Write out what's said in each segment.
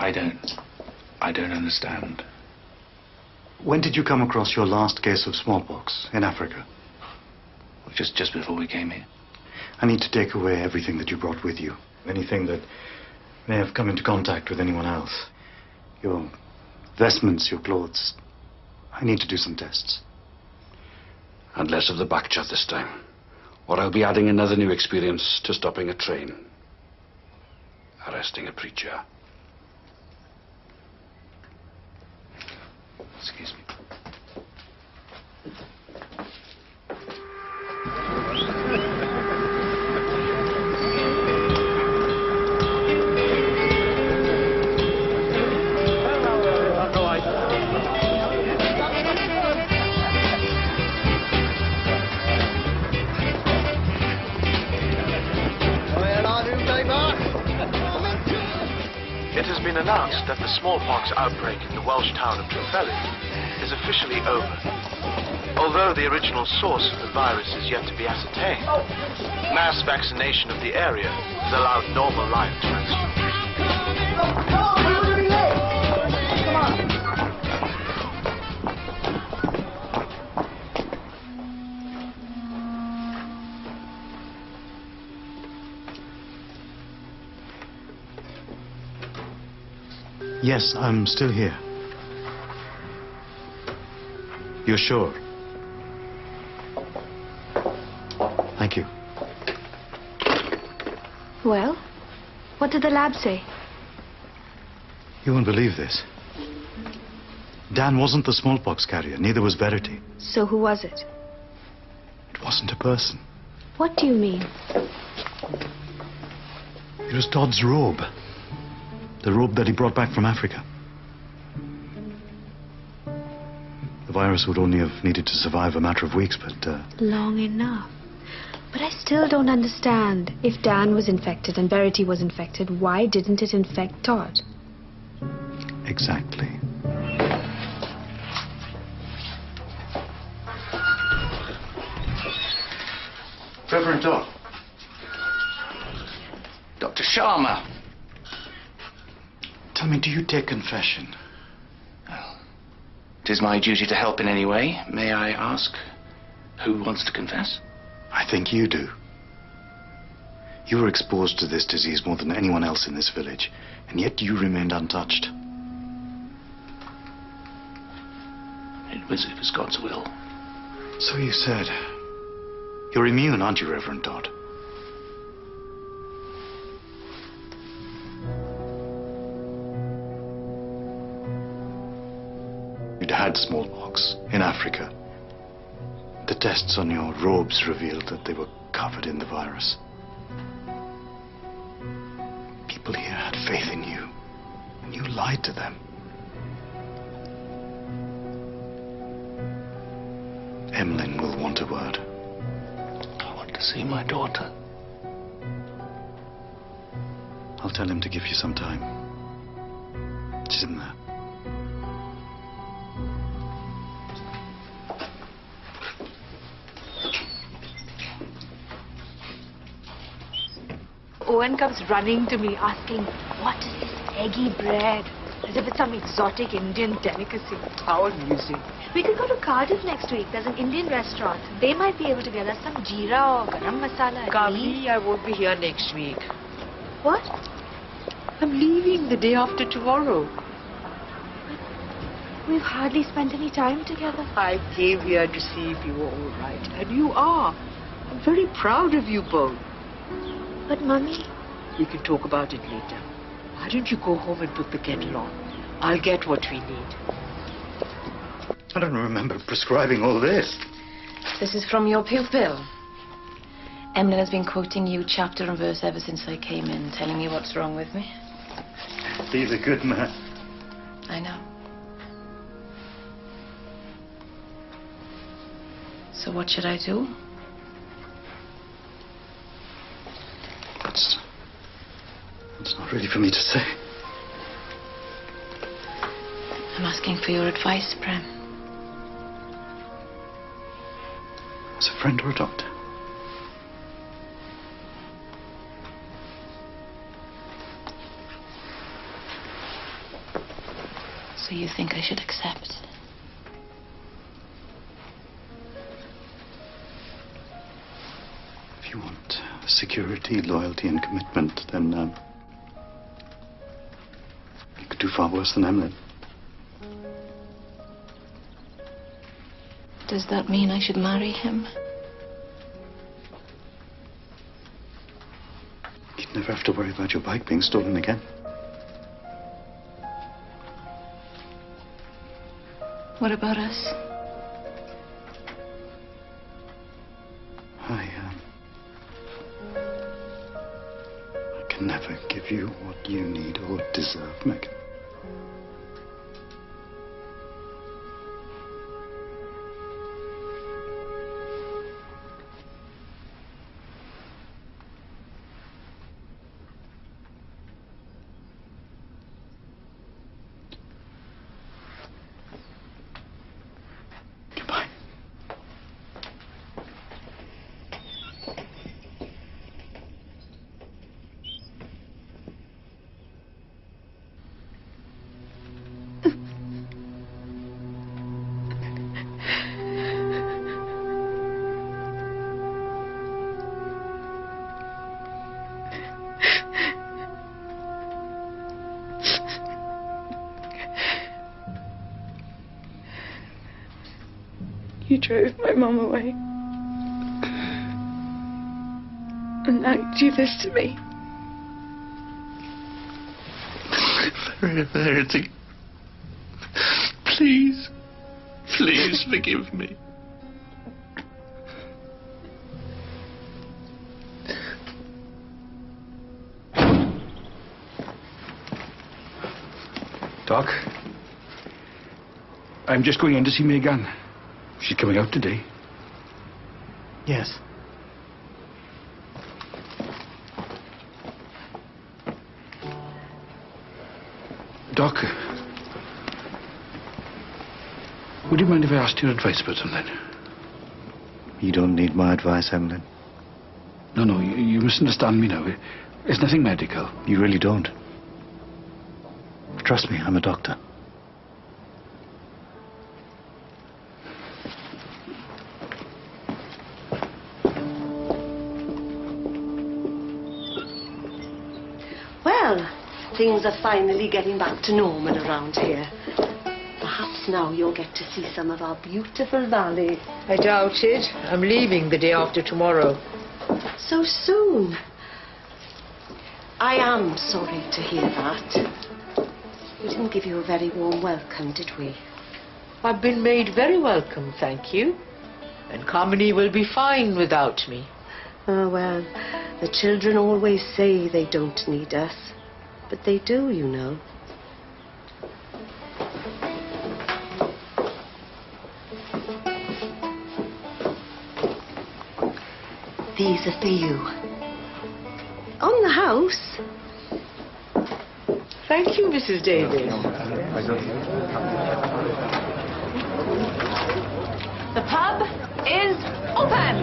I don't understand. When did you come across your last case of smallpox in Africa? Just before we came here. I need to take away everything that you brought with you. Anything that may have come into contact with anyone else. Your vestments, your clothes. I need to do some tests. And less of the back chat this time. Or I'll be adding another new experience to stopping a train. Arresting a preacher. Excuse me. It has been announced that the smallpox outbreak in the Welsh town of Trefelyan is officially over. Although the original source of the virus is yet to be ascertained, mass vaccination of the area has allowed normal life to resume. Yes, I'm still here. You're sure? Thank you. Well, what did the lab say? You won't believe this. Dan wasn't the smallpox carrier, neither was Verity. So who was it? It wasn't a person. What do you mean? It was Todd's robe. The robe that he brought back from Africa. The virus would only have needed to survive a matter of weeks, but... Long enough. But I still don't understand. If Dan was infected and Verity was infected, why didn't it infect Todd? Exactly. Reverend Todd. Dr. Sharma. Tell me, do you take confession? Well, it is my duty to help in any way. May I ask who wants to confess? I think you do. You were exposed to this disease more than anyone else in this village, and yet you remained untouched. It was God's will. So you said. You're immune, aren't you, Reverend Todd? You'd had smallpox in Africa. The tests on your robes revealed that they were covered in the virus. People here had faith in you, and you lied to them. Emlyn will want a word. I want to see my daughter. I'll tell him to give you some time. She's in there. Owen comes running to me asking, what is this eggy bread? As if it's some exotic Indian delicacy. How amusing. We could go to Cardiff next week. There's an Indian restaurant. They might be able to get us some jeera or garam masala. Kavli, I won't be here next week. What? I'm leaving the day after tomorrow. We've hardly spent any time together. I came here to see if you were all right. And you are. I'm very proud of you both. But, Mummy... We can talk about it later. Why don't you go home and put the kettle on? I'll get what we need. I don't remember prescribing all this. This is from your pupil. Emlyn has been quoting you chapter and verse ever since I came in, telling me what's wrong with me. He's a good man. I know. So what should I do? It's not really for me to say. I'm asking for your advice, Prem. As a friend or a doctor? you think I should accept? If you want security, loyalty, and commitment, then you could do far worse than Emlyn. Does that mean I should marry him? You'd never have to worry about your bike being stolen again. What about us? I can never give you what you need or deserve, Megan. Goodbye. You drove my mum away. And now you do this to me. Verity. Please. Please forgive me. Doc, I'm just going in to see Megan. She's coming out today. Yes. Doc, would you mind if I asked your advice about something? You don't need my advice, Emlyn. No, you misunderstand me now. It's nothing medical. You really don't. Trust me, I'm a doctor. Well, things are finally getting back to normal around here. Perhaps now you'll get to see some of our beautiful valley. I doubt it. I'm leaving the day after tomorrow. So soon. I am sorry to hear that. We didn't give you a very warm welcome, did we? I've been made very welcome, thank you. And Carmody will be fine without me. Oh, well, the children always say they don't need us. But they do, you know. These are for you. On the house. Thank you, Mrs. Davis. The pub is open.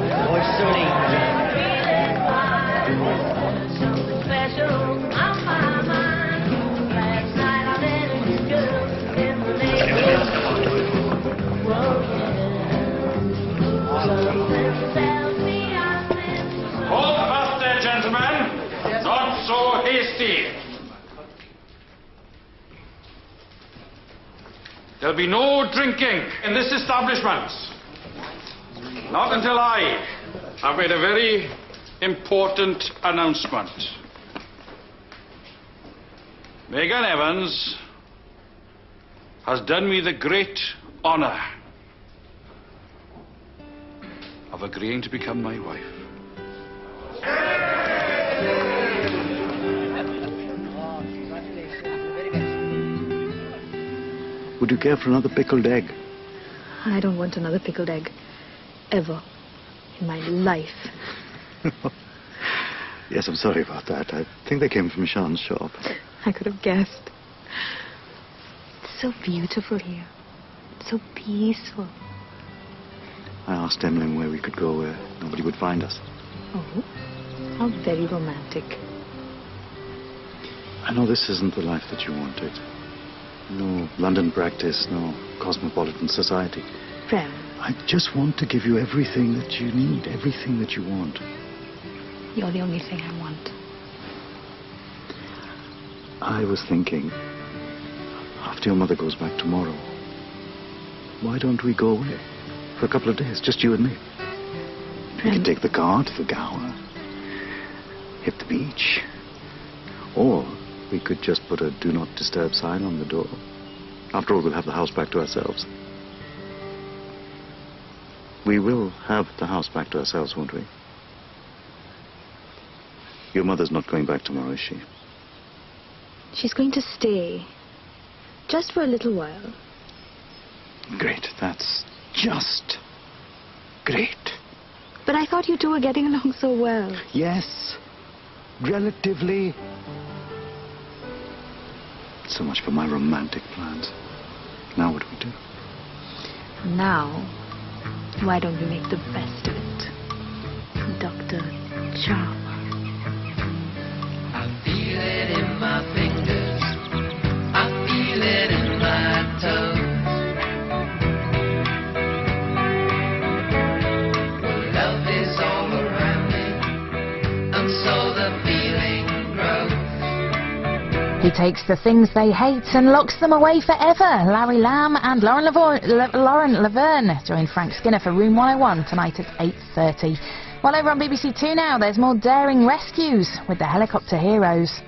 Hold fast there, gentlemen. Not so hasty. There'll be no drinking in this establishment. Not until I have made a very important announcement. Megan Evans has done me the great honor of agreeing to become my wife. Would you care for another pickled egg? I don't want another pickled egg. Ever. In my life. Yes, I'm sorry about that. I think they came from Sean's shop. I could have guessed. It's so beautiful here. It's so peaceful. I asked Emlyn where we could go where nobody would find us. Oh, how very romantic. I know this isn't the life that you wanted. No London practice, no cosmopolitan society. Prem, I just want to give you everything that you need, everything that you want. you're the only thing I want. I was thinking, after your mother goes back tomorrow, why don't we go away for a couple of days, just you and me? We Prem. can take the car to the Gower, hit the beach, or we could just put a do not disturb sign on the door. After all, we'll have the house back to ourselves. We will have the house back to ourselves, won't we? Your mother's not going back tomorrow, is she? She's going to stay. Just for a little while. Great, that's just great. But I thought you two were getting along so well. Yes, relatively. So much for my romantic plans. Now what do we do? Now, why don't we make the best of it? Dr. Charm. I feel it in my fingers. I feel it in my toes. Well, love is all around me, and so the feeling grows. He takes the things they hate and locks them away forever. Larry Lamb and Lauren Laverne join Frank Skinner for Room 101 tonight at 8:30. While over on BBC Two now, there's more daring rescues with the helicopter heroes.